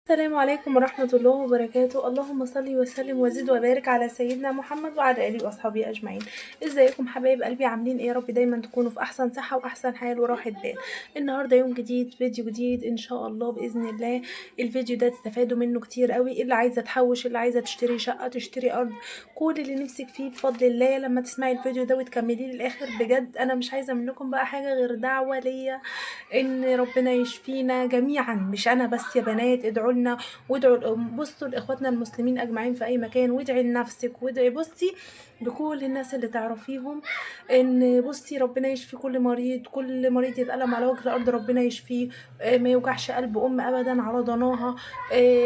السلام عليكم ورحمة الله وبركاته. اللهم صل وسلم وزد وبارك على سيدنا محمد وعلى آله وأصحابه أجمعين. ازيكم حبايب قلبي؟ عاملين ايه؟ يا رب دايما تكونوا في أحسن صحة وأحسن حال وراحة بال. النهاردة يوم جديد، فيديو جديد إن شاء الله بإذن الله. الفيديو ده تستفادوا منه كتير قوي، اللي عايزة تحوش، اللي عايزة تشتري شقة، تشتري أرض، كل اللي نفسك فيه بفضل الله. لما تسمعي الفيديو ده وتكمليه للآخر، بجد أنا مش عايزة منكم بقى حاجة غير دعوة ليا ان ربنا يشفينا جميعا، مش انا بس يا بنات. ادعوا لنا وادعوا بصوا لاخواتنا المسلمين اجمعين في اي مكان، وادعي لنفسك وادعي بصي لكل الناس اللي تعرفيهم، ان بصي ربنا يشفي كل مريض، كل مريض يتألم على وجه الارض ربنا يشفيه. ما يوجعش قلب ام ابدا على ضناها.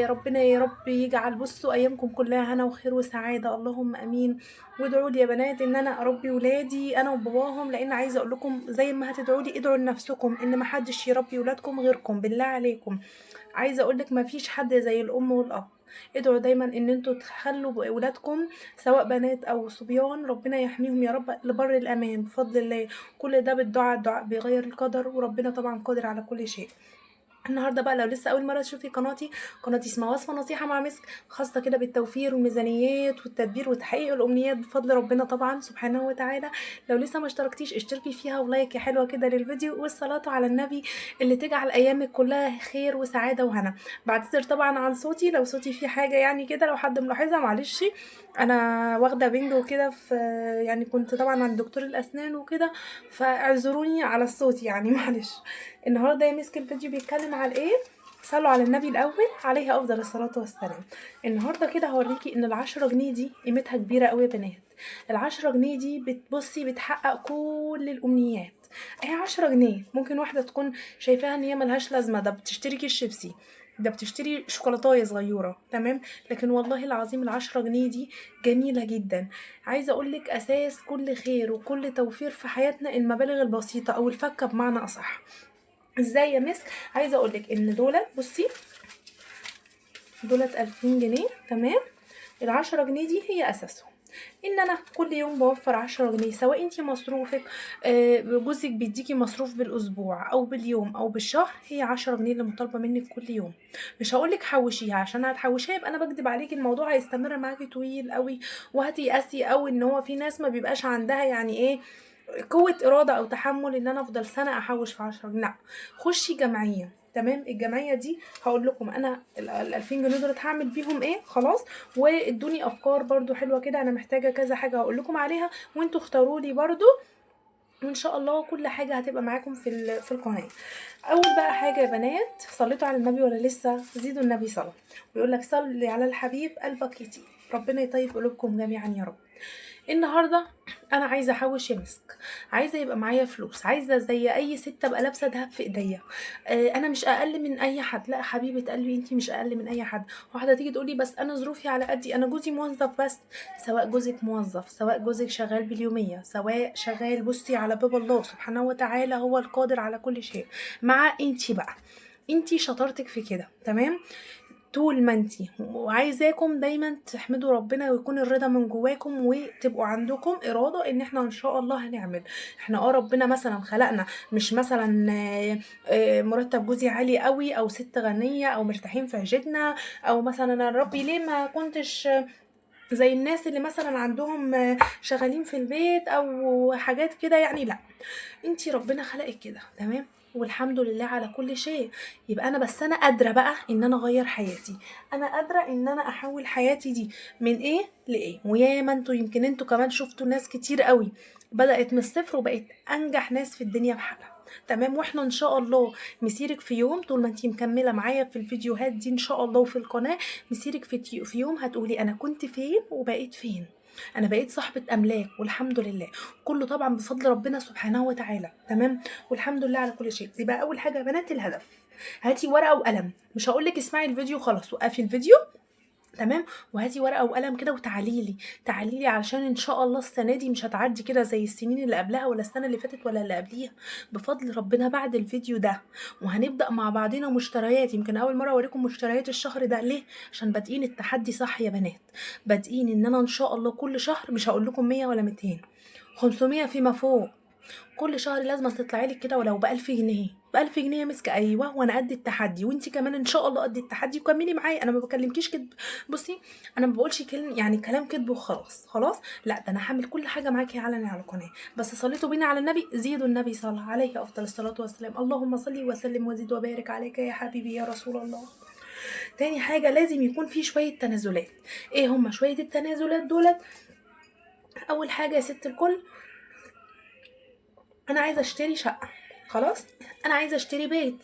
ربنا يا رب يجعل بصوا ايامكم كلها هنا وخير وسعاده، اللهم امين. وادعوا لي يا بنات ان انا اربي ولادي انا وباباهم، لان عايزه اقول لكم زي ما هتدعوا لي ادعوا لنفسكم ان ما حدش يربي ولادكم غيركم، بالله عليكم. عايزه اقول لك ما فيش حد زي الام والاب. ادعوا دايما ان انتوا تخلوا ولادكم سواء بنات او صبيان ربنا يحميهم يا رب لبر الامان بفضل الله. كل ده بالدعاء، الدعاء بيغير القدر، وربنا طبعا قادر على كل شيء. النهارده بقى لو لسه اول مره تشوفي قناتي اسمها وصفه نصيحه مع مسك، خاصه كده بالتوفير والميزانيات والتدبير وتحقيق الامنيات بفضل ربنا طبعا سبحانه وتعالى. لو لسه ما اشتركتيش اشتركي فيها ولايك يا حلوه كده للفيديو، والصلاه على النبي اللي تجعل ايامك كلها خير وسعاده وهنا. بعتذر طبعا عن صوتي لو صوتي فيه حاجه يعني كده، لو حد ملاحظها معلش. انا واخده بنج وكده، في يعني كنت طبعا عند دكتور الاسنان وكده، فاعذروني على الصوت يعني معلش. النهارده يا مسك الفيديو بيتكلم على ايه؟ صلوا على النبي الاول عليه افضل الصلاه والسلام. النهارده كده هوريكي ان ال10 جنيه دي قيمتها كبيره قوي يا بنات. ال10 جنيه دي بتبصي بتحقق كل الامنيات. هي 10 جنيه ممكن واحده تكون شايفاها ان هي ملهاش لازمه، ده بتشتري كيس شيبسي، ده بتشتري شوكولاتايه صغيره، تمام. لكن والله العظيم ال10 جنيه دي جميله جدا. عايزه اقولك اساس كل خير وكل توفير في حياتنا المبالغ البسيطه او الفكه بمعنى اصح. ازاي يا مس؟ عايزه اقولك ان دولت بصي، دولت 2000 جنيه، تمام. ال10 جنيه دي هي اساسهم. ان انا كل يوم بوفر 10 جنيه، سواء انتي مصروفك جوزك بيديكي مصروف بالاسبوع او باليوم او بالشهر، هي 10 جنيه اللي مطالبه منك كل يوم. مش هقولك حوشيها، عشان هتحوشيها يبقى انا بكدب عليكي، الموضوع هيستمر معاكي طويل قوي، وهتيأسي قوي. ان هو في ناس ما بيبقاش عندها يعني ايه قوة إرادة أو تحمل إن أنا أفضل سنة أحوش في 10 جنيه. لأ، خشي جمعية، تمام. الجمعية دي هقول لكم أنا ال2000 جنيه دول هعمل بيهم إيه، خلاص. وادوني أفكار برضو حلوة كده، أنا محتاجة كذا حاجة هقول لكم عليها، وانتوا اختاروا لي برضو، وان شاء الله كل حاجه هتبقى معاكم في القناه. اول بقى حاجه يا بنات، صليتوا على النبي ولا لسه؟ زيدوا النبي صلاه. ويقول لك صلي على الحبيب قلبك يطيب. ربنا يطيب قلوبكم جميعا يا رب. النهارده انا عايزه احوش يا مسك، عايزه يبقى معايا فلوس، عايزه زي اي ست ابقى لابسه دهب في ايديا. انا مش اقل من اي حد، لا حبيبه قلبي انتي مش اقل من اي حد. واحده تيجي تقولي بس انا ظروفي على قدي، انا جوزي موظف بس. سواء جوزك موظف، سواء جوزك شغال باليوميه، سواء شغال بصي على باب الله سبحانه وتعالى هو القادر على كل شيء. مع انتي بقى، انتي شطارتك في كده، تمام. طول ما انتي، وعايزاكم دايما تحمدوا ربنا ويكون الرضا من جواكم، وتبقوا عندكم إرادة ان احنا ان شاء الله هنعمل. احنا ربنا مثلا خلقنا مش مثلا مرتب جوزي عالي قوي، او ست غنية، او مرتاحين في عيشتنا، او مثلا انا ربي ليه ما كنتش زي الناس اللي مثلا عندهم شغالين في البيت او حاجات كده يعني. لا، انتي ربنا خلقك كده، تمام. والحمد لله على كل شيء. يبقى انا بس انا قادره بقى ان انا اغير حياتي، انا قادره ان انا احول حياتي دي من ايه لايه. ويا ما انتوا يمكن انتوا كمان شفتوا ناس كتير قوي بدات من الصفر وبقت انجح ناس في الدنيا بحالها، تمام. واحنا ان شاء الله مسيرك في يوم، طول ما انتي مكمله معايا في الفيديوهات دي ان شاء الله وفي القناه، مسيرك في يوم هتقولي انا كنت فين وبقيت فين. انا بقيت صاحبه املاك والحمد لله، كله طبعا بفضل ربنا سبحانه وتعالى، تمام. والحمد لله على كل شيء. يبقى اول حاجه يا بنات الهدف. هاتي ورقه وقلم، مش هقولك اسمعي الفيديو خلاص وقفي الفيديو، تمام. وهاتي ورقه وقلم كده وتعاليلي، تعاليلي علشان ان شاء الله السنه دي مش هتعدي كده زي السنين اللي قبلها ولا السنه اللي فاتت ولا اللي قبليها، بفضل ربنا بعد الفيديو ده. وهنبدا مع بعضنا مشتريات، يمكن اول مره اوريكم مشتريات الشهر ده ليه، عشان بادئين التحدي صح يا بنات. بادئين ان انا ان شاء الله كل شهر مش هقول لكم 100 ولا 200، 500 فيما فوق. كل شهر لازم تطلعي لك كده ولو ب1000 جنيه، ب1000 جنيه يا مسك. ايوه، وانا قد التحدي، وانت كمان ان شاء الله قد التحدي، وكملي معايا. انا ما بكلمكيش كدب. بصي، انا ما بقولش يعني كلام كدب وخلاص. خلاص، لا، ده انا هعمل كل حاجه معاكي علني على القناه. بس صليتوا بينا على النبي، زيدوا النبي صلى عليه افضل الصلاه والسلام. اللهم صل وسلم وزد وبارك عليك يا حبيبي يا رسول الله. تاني حاجه لازم يكون في شويه تنازلات. ايه هما شويه التنازلات دولت؟ اول حاجه يا ست الكل، انا عايزه اشتري شقه. خلاص، انا عايزه اشتري بيت،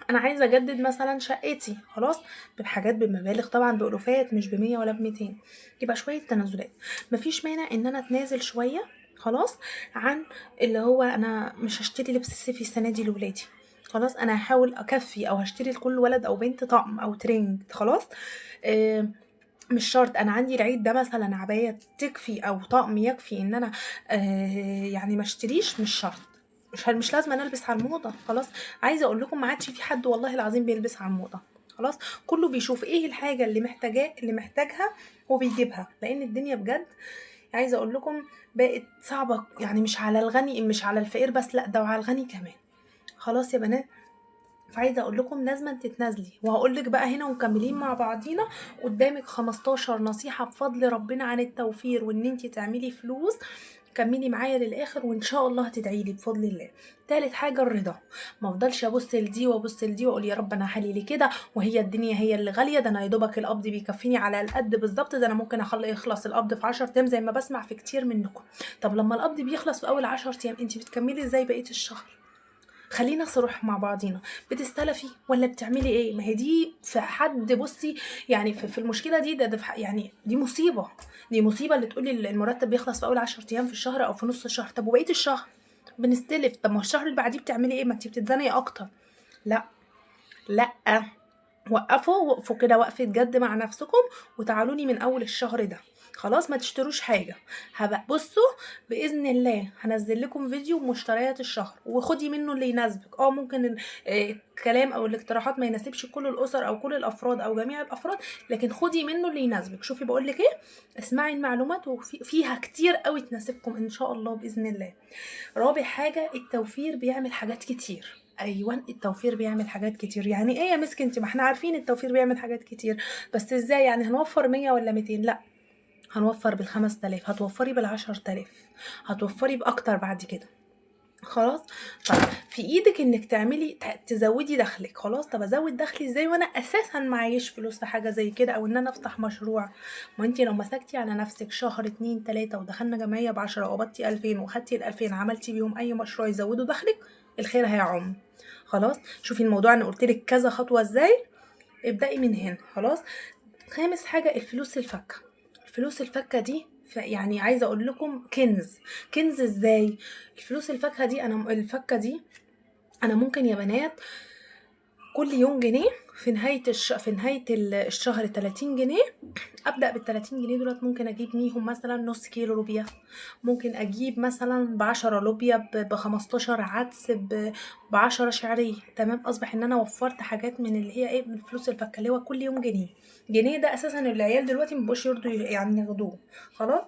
انا عايزه اجدد مثلا شقتي. خلاص، بالحاجات بمبالغ طبعا، بالوفات، مش ب100 ولا ب200. يبقى شويه تنازلات. مفيش مانع ان انا اتنازل شويه، خلاص، عن اللي هو انا مش هشتري لبس الصيفي السنه دي لولادي. خلاص، انا هحاول اكفي او هشتري لكل ولد او بنت طقم او ترنج. خلاص، آه، مش شرط انا عندي العيد ده مثلا عباية تكفي او طقم يكفي ان انا يعني ما اشتريش. مش شرط، مش لازم انا البس على الموضه. خلاص، عايزه اقول لكم ما عادش في حد والله العظيم بيلبس على الموضه. خلاص، كله بيشوف ايه الحاجه اللي محتاجها وبيجيبها، لان الدنيا بجد عايزه اقول لكم بقت صعبه. يعني مش على الغني، مش على الفقير بس، لا، ده وعلى الغني كمان. خلاص يا بنات، فعايزه اقول لكم لازم تتنازلي. وهقول لك بقى هنا ومكملين مع بعضينا، قدامك 15 نصيحه بفضل ربنا عن التوفير وان انت تعملي فلوس. كملي معايا للاخر وان شاء الله هتدعي لي بفضل الله. تالت حاجه الرضا. ما افضلش ابص لدي وابص لدي واقول يا رب انا حالي لي كده، وهي الدنيا هي اللي غاليه، ده انا يا دوبك القبض بيكفيني على القد بالظبط، ده انا ممكن اخلي يخلص القبض في 10 ايام زي ما بسمع في كتير منكم. طب لما القبض بيخلص في اول 10 ايام، انت بتكملي ازاي بقيه الشهر؟ خلينا صروح مع بعضينا. بتستلفي ولا بتعملي ايه؟ ما هي دي في حد، بصي، يعني في المشكله دي، يعني دي مصيبه. دي مصيبه اللي تقولي المرتب بيخلص في اول 10 ايام في الشهر او في نص الشهر. طب وبقيه الشهر بنستلف. طب ما الشهر اللي بعديه بتعملي ايه؟ ما انت بتتزنقي اكتر. لا، لا، وقفوا كده وقفة جد مع نفسكم، وتعالوا لي من اول الشهر ده. خلاص، ما تشتروش حاجة. هبقى بصوا، بإذن الله هنزل لكم فيديو بمشتريات الشهر، وخدي منه اللي يناسبك. ممكن الكلام او الاقتراحات ما يناسبش كل الاسر او كل الافراد او جميع الافراد، لكن خدي منه اللي يناسبك. شوفي بقول لك ايه، اسمعي المعلومات وفيها كتير قوي تناسبكم ان شاء الله باذن الله. رابع حاجة، التوفير بيعمل حاجات كتير. ايوه، التوفير بيعمل حاجات كتير. يعني ايه يا مسك انت؟ ما احنا عارفين التوفير بيعمل حاجات كتير، بس ازاي؟ يعني هنوفر 100 ولا 200؟ لا، هنوفر بال5000، هتوفري بال10000، هتوفري باكتر بعد كده. خلاص، طب في ايدك انك تعملي تزودي دخلك. خلاص، طب ازود دخلي ازاي وانا اساسا معيش فلوس في حاجه زي كده، او ان انا افتح مشروع؟ ما انتي لو مسكتي على نفسك شهر 2 3 ودخلنا جمعيه ب10 وقبضتي 2000 وخدتي ال2000 عملتي بيهم اي مشروع يزودوا دخلك، الخير هيعم. خلاص، شوفي الموضوع انا قلت لك كذا خطوه ازاي، ابدأي من هنا. خلاص، خامس حاجة الفلوس الفكة. الفلوس الفكة دي يعني عايزة اقول لكم كنز. كنز ازاي؟ الفلوس الفكة دي انا ممكن يا بنات كل يوم جنيه، في نهاية الشهر 30 جنيه. ابدأ بال30 جنيه دولت، ممكن اجيب بيهم مثلا نص كيلو لوبيا، ممكن اجيب مثلا ب10 لوبيا، ب15 عدس، ب10 شعرية. تمام، اصبح ان انا وفرت حاجات من اللي هي ايه، من فلوس الفكة اللي هو كل يوم جنيه. جنيه ده اساسا العيال دلوقتي مبقوش يرضوا يعني ياخدوه. خلاص،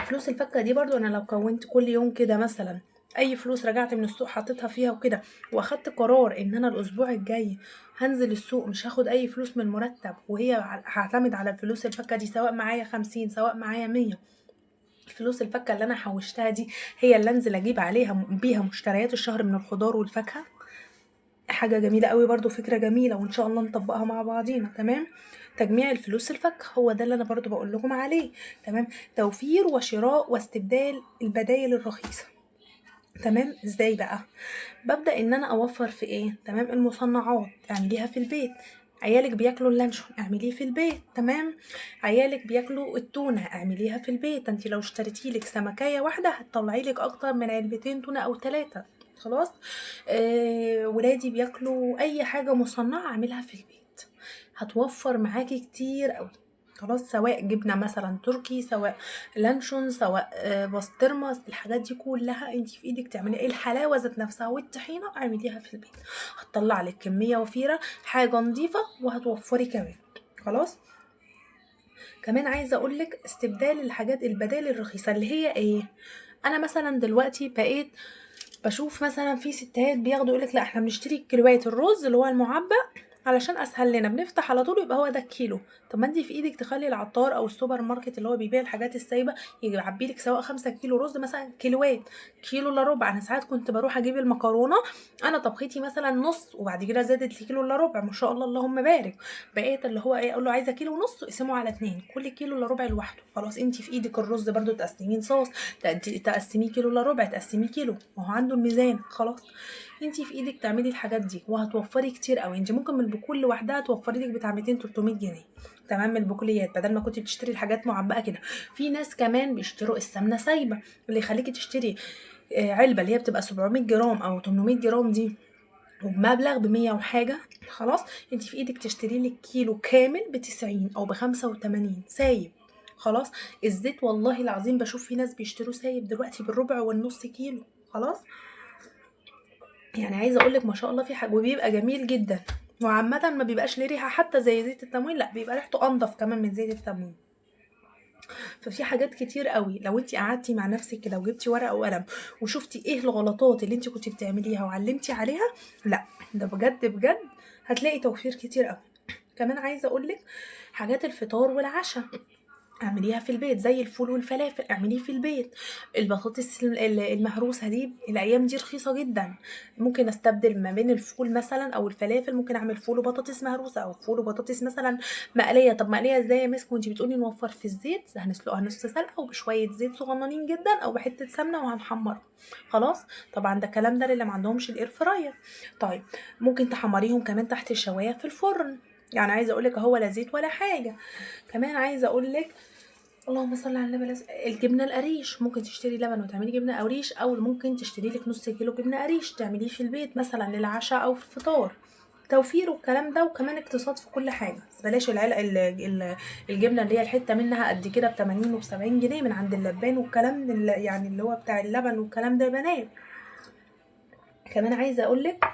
فلوس الفكة دي برضو انا لو كونت كل يوم كده مثلا اي فلوس رجعت من السوق حطيتها فيها وكده، واخدت قرار ان انا الاسبوع الجاي هنزل السوق مش هاخد اي فلوس من المرتب، وهي هعتمد على الفلوس الفكة دي، سواء معايا 50 سواء معايا 100. الفلوس الفكة اللي انا حوشتها دي هي اللي انزل اجيب عليها بيها مشتريات الشهر من الخضار والفاكهة. حاجة جميلة قوي برضو، فكرة جميلة، وان شاء الله نطبقها مع بعضينا. تمام، تجميع الفلوس الفك هو ده اللي انا برضو بقول لكم عليه. تمام، توفير وشراء واستبدال البدائل الرخيصة. تمام، ازاي بقى؟ ببدأ ان انا اوفر في ايه؟ تمام، المصنعات اعمليها في البيت. عيالك بياكلوا اللانشون اعمليه في البيت. تمام، عيالك بياكلوا التونه اعمليها في البيت. انت لو اشتريتي لك سمكيه واحده هتطلعي لك اكتر من علبتين تونه او 3. خلاص، ولادي بياكلوا اي حاجه مصنعه اعملها في البيت، هتوفر معاكي كتير قوي. خلاص، سواء جبنه مثلا تركي، سواء لانشون، سواء بسطرمه، الحاجات دي كلها انت في ايدك تعملي ايه. الحلاوه ذات نفسها والطحينه اعمليها في البيت، هتطلع لك كميه وفيره، حاجه نظيفه، وهتوفري كمان. خلاص، كمان عايزه اقول لك استبدال الحاجات البدائل الرخيصه اللي هي ايه. انا مثلا دلوقتي بقيت بشوف مثلا في ستات بياخدوا يقولك لا احنا بنشتري كيلوات الرز اللي هو المعبى علشان اسهل لنا، بنفتح على طول يبقى هو ده الكيلو. طب ما انت في ايدك تخلي العطار او السوبر ماركت اللي هو بيبيع الحاجات السايبه يعبي لك سواء 5 كيلو رز مثلا كيلوات، كيلو الا ربع. انا ساعات كنت بروح اجيب المكرونه، انا طبختي مثلا نص وبعد كده زادت لي كيلو الا ربع، ما شاء الله اللهم بارك، بقيت اللي هو ايه اقول له عايزه كيلو ونص اقسمه على 2، كل كيلو الا ربع لوحده. خلاص انت في ايدك الرز برده تقسميه صوص، تقسميه كيلو الا ربع، تقسميه كيلو، ما هو عنده الميزان. خلاص انت في ايدك تعملي الحاجات دي وهتوفري كتير قوي. انت ممكن من البقول لوحدها توفري لك بتاع 200 300 جنيه، تمام، من البقوليات، بدل ما كنت بتشتري الحاجات معبأه كده. في ناس كمان بيشتروا السمنه سايبه اللي يخليكي تشتري علبه اللي هي بتبقى 700 جرام او 800 جرام دي وبمبلغ ب100 وحاجه. خلاص انت في ايدك تشتري لك كيلو كامل ب90 او ب85 سايب. خلاص الزيت والله العظيم بشوف في ناس بيشتروا سايب دلوقتي بالربع والنص كيلو. خلاص يعني عايزه اقول لك ما شاء الله في حاجه وبيبقى جميل جدا، وعامه ما بيبقاش ليه ريحه حتى زي زيت التموين، لا بيبقى ريحته انضف كمان من زيت التموين. ففي حاجات كتير قوي لو انت قعدتي مع نفسك كده وجبتي ورقه وقلم وشفتي ايه الغلطات اللي انت كنت بتعمليها وعلمتي عليها، لا ده بجد بجد هتلاقي توفير كتير قوي. كمان عايزه اقول لك حاجات الفطار والعشاء اعمليها في البيت، زي الفول والفلافل اعمليه في البيت. البطاطس المهروسه دي الايام دي رخيصه جدا، ممكن استبدل ما بين الفول مثلا او الفلافل، ممكن اعمل فول وبطاطس مهروسه او فول وبطاطس مثلا مقليه. طب مقليه ازاي يا مسك وانتي بتقولي نوفر في الزيت؟ هنسلقها نص سلقه وبشويه زيت صغننين جدا او بحته سمنه وهنحمرها. خلاص طبعا ده الكلام ده اللي ما عندهمش الاير فراير. طيب ممكن تحمريهم كمان تحت الشوايه في الفرن، يعني عايزه اقول لك اهو لا زيت ولا حاجه. كمان عايزه اقول لك اللهم صل على النبي، الجبنه القريش ممكن تشتري لبن وتعملي جبنه قريش، او ممكن تشتري لك نص كيلو جبنه قريش تعمليه في البيت مثلا للعشاء او في الفطار. توفير والكلام ده وكمان اقتصاد في كل حاجه. بس بلاش العلق الجبنه اللي هي الحته منها قد كده ب80 وب70 جنيه من عند اللبان والكلام يعني اللي هو بتاع اللبن والكلام ده يا بنات. كمان عايزه اقول لك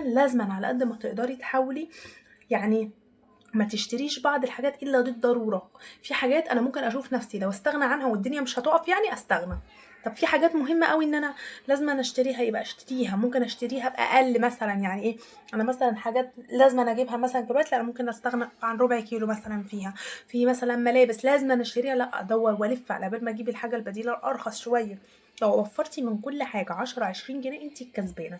لازما على قد ما تقدري تحاولي يعني ما تشتريش بعض الحاجات الا للضروره. في حاجات انا ممكن اشوف نفسي لو استغنى عنها والدنيا مش هتقف يعني استغنى. طب في حاجات مهمه قوي ان انا لازم أنا اشتريها يبقى اشتريها، ممكن اشتريها باقل مثلا. يعني ايه؟ انا مثلا حاجات لازم أنا اجيبها مثلا دلوقتي، لا انا ممكن استغنى عن ربع كيلو مثلا فيها. في مثلا ملابس لازم أنا اشتريها، لا ادور والف على بال ما اجيب الحاجه البديله الارخص شويه. لو وفرتي من كل حاجه 10 20 جنيه انت الكسبانه.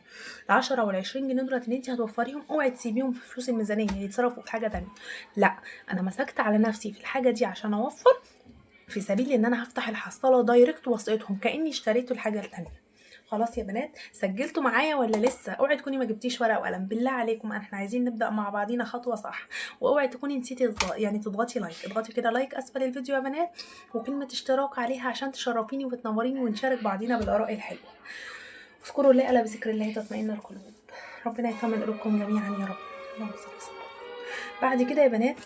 ال10 وال20 جنيه دولت اللي انت هتوفريهم اوعي تسيبيهم في فلوس الميزانيه يتصرفوا في حاجه تانية. لا انا مسكت على نفسي في الحاجه دي عشان اوفر، في سبيل ان انا هفتح الحصاله دايركت واسقطهم كاني اشتريت الحاجه التانية. خلاص يا بنات سجلتوا معايا ولا لسه؟ اوعي تكوني ما جبتيش ورقه وقلم بالله عليكم، احنا عايزين نبدا مع بعضينا خطوه صح. واوعي تكوني نسيتي يعني تضغطي لايك، اضغطي كده لايك اسفل الفيديو يا بنات، وكلمه اشتراك عليها عشان تشرفيني وتنوريني ونشارك بعضينا بالاراء الحلوه. اذكروا الله الا بذكر الله تطمئن القلوب. ربنا يطمن قلوبكم جميعا يا رب. اللهم صل وسلم. بعد كده يا بنات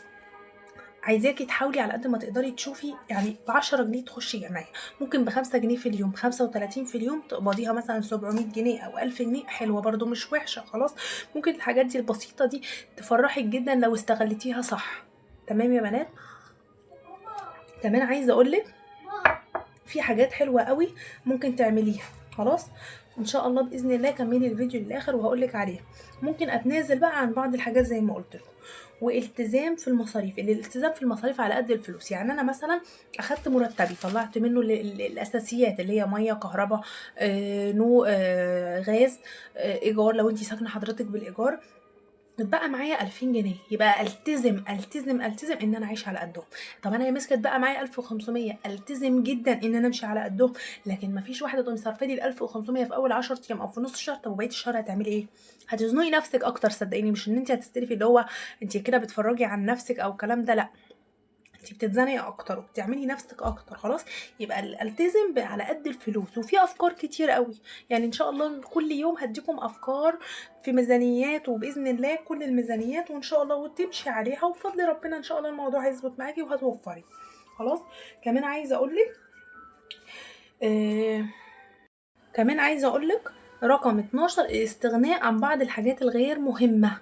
عايزاكي تحاولي على قد ما تقدري تشوفي يعني ب10 جنيه تخشي جمعيه، ممكن ب5 جنيه في اليوم، 35 في اليوم تقبضيها مثلا 700 جنيه او 1000 جنيه، حلوه برضو مش وحشه. خلاص ممكن الحاجات دي البسيطه دي تفرحك جدا لو استغلتيها صح. تمام يا بنات. كمان عايزه اقولك في حاجات حلوه قوي ممكن تعمليها. خلاص ان شاء الله باذن الله كملي الفيديو للاخر وهقولك عليها. ممكن اتنازل بقى عن بعض الحاجات زي ما قلت لكم. والتزام في المصاريف، الالتزام في المصاريف على قد الفلوس. يعني انا مثلا اخدت مرتبي طلعت منه الاساسيات اللي هي ميه كهرباء نو غاز ايجار لو انتي ساكنه حضرتك بالايجار، اتبقى معايا 2000 جنيه، يبقى التزم ان انا اعيش على قدهم. طب انا يا مسكت بقى معايا 1500، التزم جدا ان انا امشي على قدهم. لكن مفيش واحده تقوم صارفه لي ال 1500 في اول 10 ايام او في نص الشهر، طب وبقيه الشهر هتعملي ايه؟ هتزنقي نفسك اكتر صدقيني، مش ان انت هتستلفي اللي هو انت كده بتفرجي عن نفسك او الكلام ده، لا انت بتتزنقي اكتر وبتعملي نفسك اكتر. خلاص يبقى التزم على قد الفلوس. وفي افكار كتير قوي يعني ان شاء الله كل يوم هديكم افكار في ميزانيات وباذن الله كل الميزانيات وان شاء الله وتمشي عليها وبفضل ربنا ان شاء الله الموضوع هيظبط معاكي وهتوفري. خلاص كمان عايزه اقولك آه كمان عايزه اقولك رقم 12 الاستغناء عن بعض الحاجات الغير مهمه.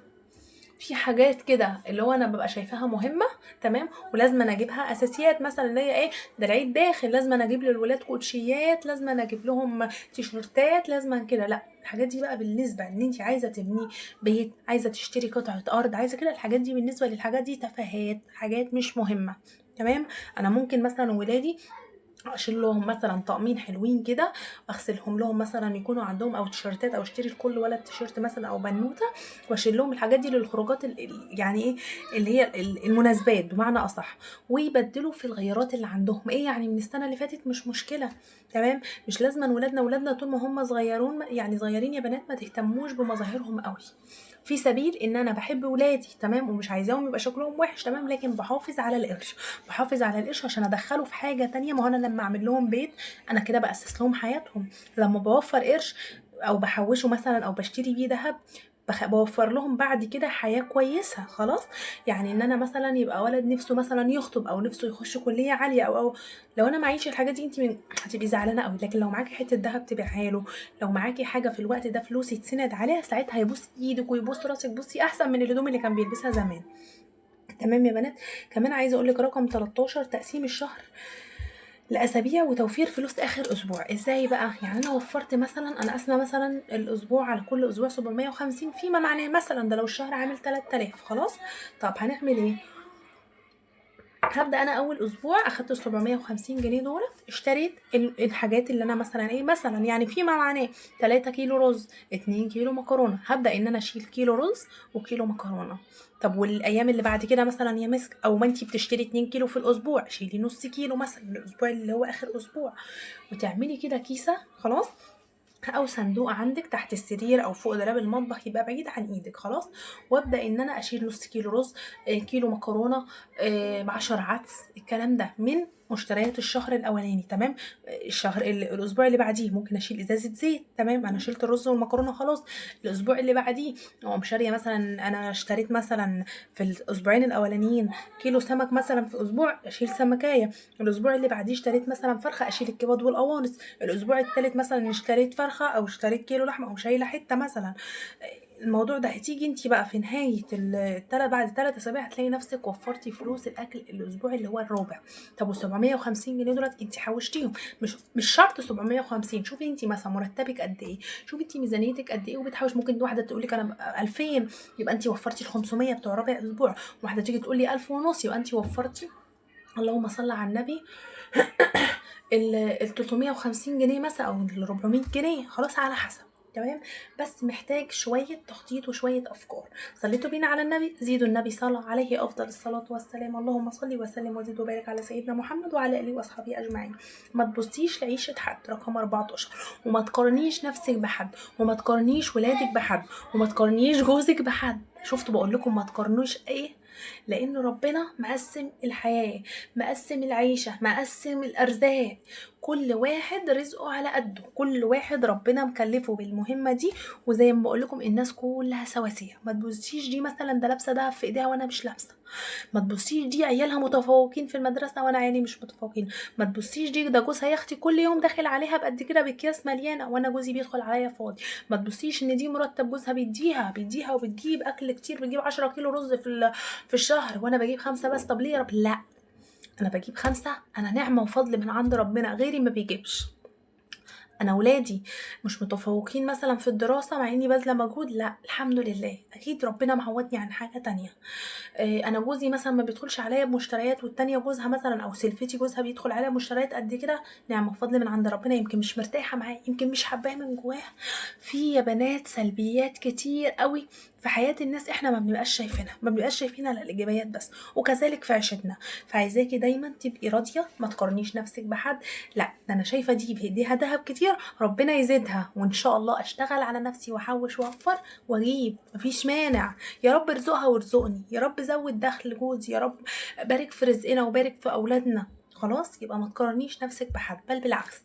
في حاجات كده اللي هو انا ببقى شايفاها مهمه، تمام، ولازم أنا اجيبها اساسيات، مثلا اللي هي ايه، ده العيد داخل لازم أنا اجيب للولاد كوتشيات، لازم أنا اجيب لهم تيشرتات، لازم كده. لا، الحاجات دي بقى بالنسبه ان انت عايزه تبني بيت، عايزه تشتري قطعه ارض، عايزه كده، الحاجات دي بالنسبه للحاجات دي تفاهات، حاجات مش مهمه. تمام. انا ممكن مثلا ولادي اشيل لهم مثلا طقمين حلوين كده، اغسلهم لهم مثلا يكونوا عندهم، او تيشرتات، او اشتري لكل ولد تيشرت مثلا او بنوته، واشيل لهم الحاجات دي للخروجات يعني ايه، اللي هي المناسبات بمعنى اصح، ويبدلوا في الغيارات اللي عندهم، ايه يعني من السنه اللي فاتت مش مشكله. تمام. مش لازم ولادنا طول ما هم صغيرون، يعني صغيرين يا بنات، ما تهتموش بمظاهرهم قوي، في سبيل ان انا بحب ولادي، تمام، ومش عايزاهم يبقى شكلهم وحش، تمام، لكن بحافظ على القرش، بحافظ على القرش عشان ادخله في حاجه تانية. ما هو انا لما اعمل لهم بيت، انا كده باسس لهم حياتهم. لما بوفر قرش او بحوشه مثلا او بشتري بيه ذهب، بوفر لهم بعد كده حياة كويسة. خلاص. يعني ان انا مثلا يبقى ولد نفسه مثلا يخطب، او نفسه يخش كلية عالية، او لو انا معيش الحاجات دي، انت هتبقي زعلانة قوي. لكن لو معاكي حتة ذهب تبيعها له، لو معاكي حاجة في الوقت ده فلوس يتسند عليها، ساعتها هيبوس ايدك ويبوس راسك، بصي احسن من الهدوم اللي كان بيلبسها زمان. تمام يا بنات. كمان عايزه اقول لك رقم 13، تقسيم الشهر لاسابيع وتوفير فلوس اخر اسبوع. ازاي بقى؟ يعني انا وفرت مثلا، انا قاسمه مثلا الاسبوع على كل اسبوع 750، فيما معناه مثلا ده لو الشهر عامل 3000. خلاص. طب هنعمل ايه؟ هبدا انا اول اسبوع اخدت ال 750 جنيه دول، اشتريت الحاجات اللي انا مثلا ايه، مثلا يعني فيما معناه 3 كيلو رز، 2 كيلو مكرونه، هبدا ان انا اشيل كيلو رز وكيلو مكرونه. طب والايام اللي بعد كده مثلا يا مسك، او ما انتي بتشتري 2 كيلو في الاسبوع، شيلي نص كيلو مثلا الاسبوع اللي هو اخر اسبوع، وتعملي كده كيسه. خلاص. او صندوق عندك تحت السرير او فوق دولاب المطبخ، يبقى بعيد عن ايدك. خلاص. وابدا ان انا اشيل نص كيلو رز، كيلو مكرونه، 10 عدس، الكلام ده من مشتريات الشهر الاولاني. تمام. الشهر الاسبوع اللي بعديه ممكن اشيل ازازه زيت. تمام. انا شلت الرز والمكرونه خلاص. الاسبوع اللي بعديه اقوم شاريه مثلا، انا اشتريت مثلا في الاسبوعين الاولانيين كيلو سمك مثلا، في اسبوع اشيل سمكايه. الاسبوع اللي بعديه اشتريت مثلا فرخه، اشيل الكبد والقوانص. الاسبوع الثالث مثلا اشتريت فرخه او اشتريت كيلو لحمه، او شايله حته مثلا. الموضوع ده هتيجي انت بقى في نهايه بعد 3 اسابيع هتلاقي نفسك وفرتي فلوس الاكل الاسبوع اللي هو الرابع. طب وال 750 جنيه دولت انت حوشتيهم، مش شرط 750. شوفي انت مثلا مرتبك قد ايه، شوفي انت ميزانيتك قد ايه وبتحوش. ممكن واحده تقول لك انا 2000، يبقى انت وفرتي ال 500 بتوع رابع اسبوع. واحده تيجي تقول لي 1000 ونص، يبقى انت وفرتي، اللهم صل على النبي، ال 350 جنيه مثلا، او ال 400 جنيه. خلاص، على حسب. تمام. بس محتاج شوية تخطيط وشوية أفكار. صليتوا بينا على النبي، زيدوا النبي صلى عليه أفضل الصلاة والسلام. اللهم صل وسلم وزد وبارك على سيدنا محمد وعلى آله وأصحابه أجمعين. ما تبصيش لعيشة حد، رقم 14، وما تقارنيش نفسك بحد، وما تقارنيش ولادك بحد، وما تقارنيش جوزك بحد. شفتوا بقول لكم ما تقارنوش ايه؟ لان ربنا مقسم الحياه، مقسم العيشه، مقسم الارزاق. كل واحد رزقه على قده، كل واحد ربنا مكلفه بالمهمه دي. وزي ما بقول لكم الناس كلها سواسيه. ما تبصيش دي مثلا ده لابسه دهب في ايديها وانا مش لابسه، ما تبصيش دي عيالها متفوقين في المدرسه وانا عيالي مش متفوقين، ما تبصيش دي ده جوزها يا اختي كل يوم داخل عليها بقد كده باكياس مليانه وانا جوزي بيدخل عليا فاضي. ما تبصيش ان دي مرتب جوزها بيديها وبتجيب اكل كتير، بتجيب 10 كيلو رز في الشهر، وانا بجيب 5 بس. طب ليه يا رب؟ لا، انا بجيب 5، انا نعمه وفضل من عند ربنا، غيري ما بيجيبش. انا ولادي مش متفوقين مثلا في الدراسه مع اني باذله مجهود، لا الحمد لله، اكيد ربنا معوضني عن حاجه تانية. انا جوزي مثلا ما بيدخلش عليا بمشتريات، والتانية جوزها مثلا، او سلفتي جوزها بيدخل عليا بمشتريات قد كده، نعمه وفضل من عند ربنا. يمكن مش مرتاحه معاه، يمكن مش حباه من جواه. في يا بنات سلبيات كتير قوي في حياه الناس، احنا ما بنبقاش شايفينها، ما بنبقاش شايفينها الايجابيات بس، وكذلك في عيشتنا. فعايزاكي دايما تبقي راضيه، ما تقارنيش نفسك بحد. لا، ده انا شايفه دي في ايديها دهب كتير، ربنا يزيدها، وان شاء الله اشتغل على نفسي واحوش واوفر واجيب، مفيش مانع. يا رب ارزقها وارزقني، يا رب زود دخل جوزي، يا رب بارك في رزقنا وبارك في اولادنا. خلاص. يبقى ما تقارنيش نفسك بحد، بل بالعكس،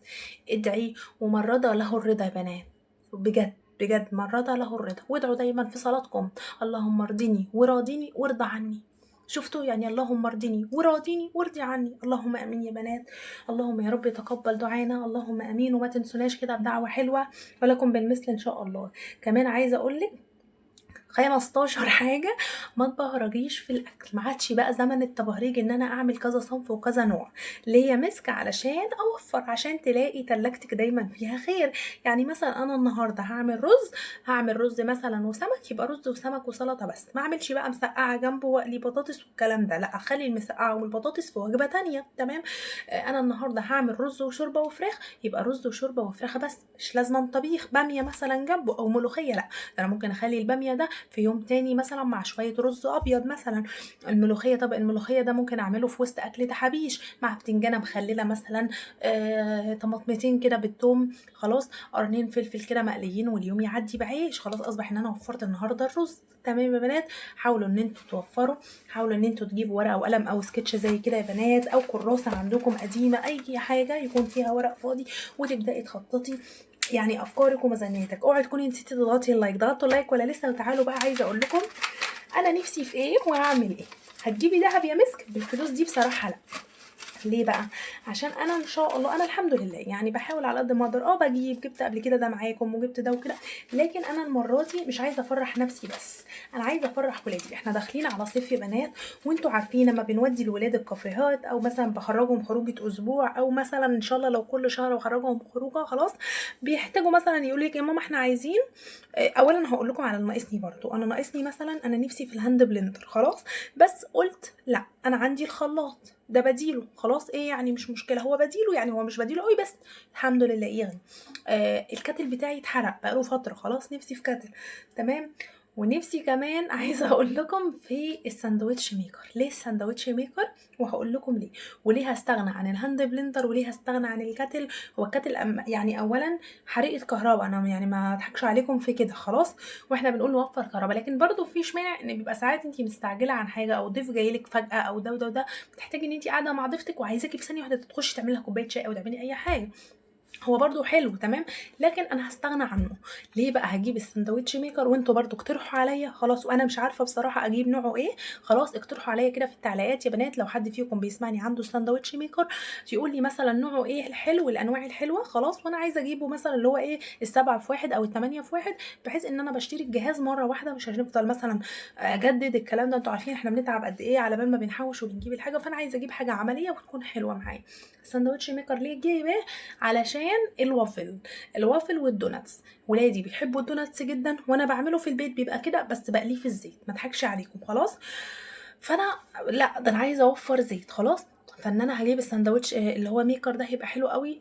ادعي. ومن رضى له الرضا يا بنات، بجد بجد، من رضى له الرضا. وادعوا دايما في صلاتكم اللهم ارضني وراضيني وارضى عني. شفتوا يعني اللهم ارضني وراضيني وارضي عني. اللهم امين يا بنات. اللهم يا رب تقبل دعانا، اللهم امين. وما تنسوناش كده بدعوه حلوه، ولكم بالمثل ان شاء الله. كمان عايزه اقول لك 15 حاجه. ما تبهرجيش في الاكل، ما عادش بقى زمن التبهريج ان انا اعمل كذا صنف وكذا نوع. ليه يا مسك؟ علشان اوفر، عشان تلاقي تلاجتك دايما فيها خير. يعني مثلا انا النهارده هعمل رز مثلا وسمك، يبقى رز وسمك وسلطه بس، ما اعملش بقى مسقعه جنبه واقلي بطاطس والكلام ده، لا، اخلي المسقعه والبطاطس في وجبه تانية. تمام. انا النهارده هعمل رز وشوربه وفراخ، يبقى رز وشوربه وفراخ بس، مش لازم طبيخ باميه مثلا جنبه او ملوخيه، لا، ده انا ممكن اخلي الباميه ده في يوم تاني مثلا مع شويه رز ابيض مثلا. الملوخيه، طب الملوخيه ده ممكن اعمله في وسط اكل تحابيش مع بتنجانه مخلله مثلا، طماطمتين كده بالثوم، خلاص، قرنين فلفل كده مقليين، واليوم يعدي بعيش. خلاص اصبح ان انا وفرت النهارده الرز. تمام يا بنات. حاولوا ان انتوا توفروا، حاولوا ان انتوا تجيبوا ورقه وقلم او سكتش زي كده يا بنات، او كراسه عندكم قديمه، اي حاجه يكون فيها ورق فاضي، وتبداي تخططي يعني افكارك وميزانيتك. اوعي تكوني نسيتي تضغطي اللايك. ضغطتوا اللايك ولا لسه؟ وتعالوا بقى، عايزه اقول لكم انا نفسي في ايه وهعمل ايه. هتجيبي دهب يا مسك بالفلوس دي؟ بصراحه لا. ليه بقى؟ عشان انا ان شاء الله، انا الحمد لله يعني بحاول على قد ما اقدر، جبت قبل كده ده معاكم وجبت ده وكده، لكن انا المره دي مش عايزه افرح نفسي بس، انا عايزه افرح ولادي. احنا داخلين على صيف يا بنات، وانتوا عارفين لما بنودي الولاد الكافيهات، او مثلا بخرجهم خروجه اسبوع، او مثلا ان شاء الله لو كل شهر بخرجهم خروجه، خلاص بيحتاجوا مثلا يقولوا لك يا ماما احنا عايزين، اولا هقول لكم على اللي ناقصني برضو. انا ناقصني مثلا، انا نفسي في الهاند بلندر، خلاص، بس قلت لا، انا عندي الخلاط ده بديله، خلاص، ايه يعني مش مشكله، هو بديله يعني، هو مش بديله قوي بس الحمد لله يعني. الكاتل بتاعي اتحرق بقاله فتره، خلاص نفسي في كاتل. تمام. ونفسي كمان عايزه اقول لكم في الساندوتش ميكر. ليه الساندوتش ميكر؟ وهقول لكم ليه. وليه هستغنى عن الهاند بلندر، وليه هستغنى عن الكاتل. هو الكاتل يعني اولا حريقه كهرباء، انا يعني ما اضحكش عليكم في كده، خلاص، واحنا بنقول نوفر كهرباء، لكن برضو مفيش مانع ان بيبقى ساعات انت مستعجله عن حاجه، او ضيف جاي لك فجاه، او ده وده وده، بتحتاجي ان انت قاعده مع ضيفتك وعايزاكي في ثانيه واحده تخشي تعملي لها كوبايه شاي او تعملي اي حاجه. هو برضو حلو، تمام، لكن انا هستغنى عنه. ليه بقى؟ هجيب الساندوتش ميكر، وانتوا برضو اقترحوا عليا، خلاص، وانا مش عارفه بصراحه اجيب نوعه ايه، خلاص اقترحوا عليا كده في التعليقات يا بنات، لو حد فيكم بيسمعني عنده ساندوتش ميكر يقول لي مثلا نوعه ايه الحلو، الانواع الحلوه، خلاص، وانا عايزه اجيبه مثلا اللي هو ايه، السبعة في واحد او التمانية في واحد، بحيث ان انا بشتري الجهاز مره واحده، مش هنفضل مثلا اجدد الكلام ده، انتوا عارفين احنا بنتعب قد ايه على بال ما بنحوش وبنجيب الحاجه، فانا عايزه اجيب حاجه عمليه وتكون حلوه معايا. الساندوتش ميكر ليه جايباه؟ علشان الوافل والدوناتس. ولادي بيحبوا الدوناتس جدا، وانا بعمله في البيت بيبقى كده، بس بقليه في الزيت، ما اضحكش عليكم، خلاص. فانا لا، ده انا عايزه اوفر زيت، خلاص. فان انا هجيب الساندوتش اللي هو ميكر ده، هيبقى حلو قوي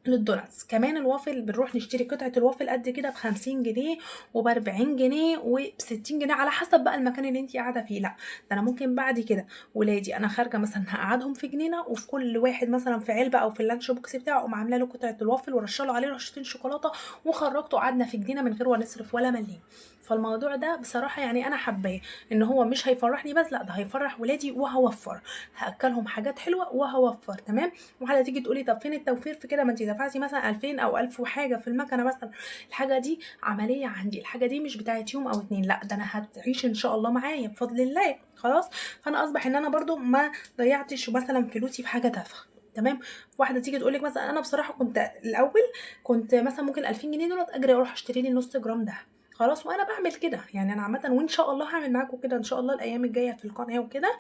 للدوناتس. كمان الوافل بنروح نشتري قطعة الوافل قد كده ب50 جنيه وب40 جنيه وب60 جنيه، على حسب بقى المكان اللي انتي قاعدة فيه. لا، ده انا ممكن بعد كده ولادي انا خارجة مثلا هقعدهم في جنينة، وفي كل واحد مثلا في علبة او في اللانش بوكس بتاعه اقوم عاملة له قطعة الوافل ورشله عليه رشتين شوكولاتة، وخرجته قعدنا في جنينة من غير ولا نصرف ولا مليم. فالموضوع ده بصراحة يعني انا حباه، ان هو مش هيفرحني بس، لا، ده هيفرح ولادي، وهوفر، هاكلهم حاجات حلوة وهوفر. تمام. وحاجه تيجي تقولي طب فين التوفير في كده؟ ما انت دفعتي مثلا 2000 او 1000 وحاجه في المكنه مثلا. الحاجه دي عمليه عندي، الحاجه دي مش بتاعت يوم او اتنين، لا، ده انا هتعيش ان شاء الله معايا بفضل الله، خلاص. فانا اصبح ان انا برضو ما ضيعتش مثلا فلوسي في حاجه تافهه. تمام. واحده تيجي تقول لك مثلا انا بصراحه كنت الاول كنت مثلا ممكن 2000 جنيه دولت اجري اروح اشتري لي نص جرام ده، خلاص، وانا بعمل كده يعني، انا عامه، وان شاء الله هعمل معاكم كده ان شاء الله الايام الجايه في القناه وكده.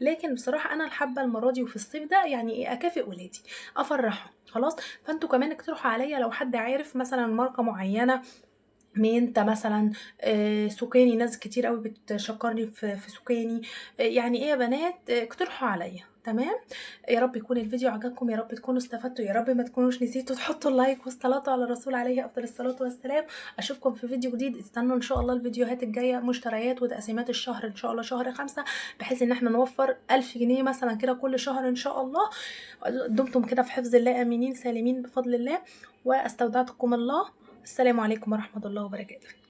لكن بصراحه انا الحابه المره دي وفي الصيف ده يعني ايه، اكافئ ولادي، افرحهم، خلاص. فانتوا كمان اقترحوا عليا لو حد عارف مثلا ماركه معينه، مينتا مثلا، سوكاني، ناس كتير قوي بتشكرني في سوكاني، يعني ايه يا بنات، اقترحوا عليا. تمام. يا رب يكون الفيديو عجبكم، يا رب تكونوا استفدتوا، يا رب ما تكونوش نسيتوا تحطوا اللايك والصلاه على الرسول عليه افضل الصلاه والسلام. اشوفكم في فيديو جديد. استنوا ان شاء الله الفيديوهات الجايه، مشتريات وتقسيمات الشهر ان شاء الله شهر 5، بحيث ان احنا نوفر 1000 جنيه مثلا كده كل شهر ان شاء الله. دمتم كده في حفظ الله، امنين سالمين بفضل الله، واستودعتكم الله. السلام عليكم ورحمه الله وبركاته.